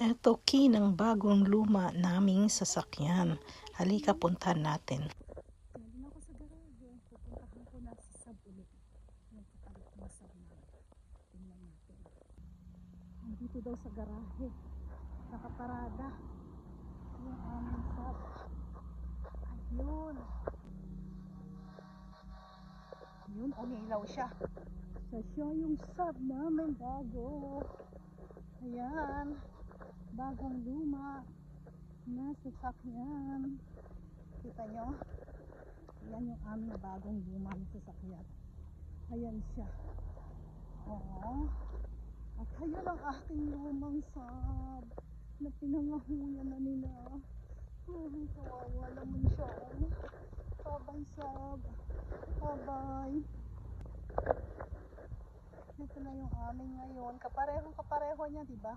Eto key ng bagong luma naming sasakyan. Halika puntahan natin. Galing ako sa garahe. Pupuntahan ko na si Sab ulit. Yung kapalit ng Sab namin. Tingnan natin. Andito daw sa garahe. Nakaparada. Yung aming Sab. Ayun. Yun, umilaw siya. Siya yung Sab namin bago. Ayan. Bagong luma na sasakyan. Kita nyo? Yan yung aming bagong luma na sasakyan. Ayan siya. Oo. At ayun ang aking lumang Sab na pinangahuyan na nila. Kawawa naman siya. Bye-bye Sab. Bye-bye. Ito na yung aming ngayon. Kapareho niya, diba?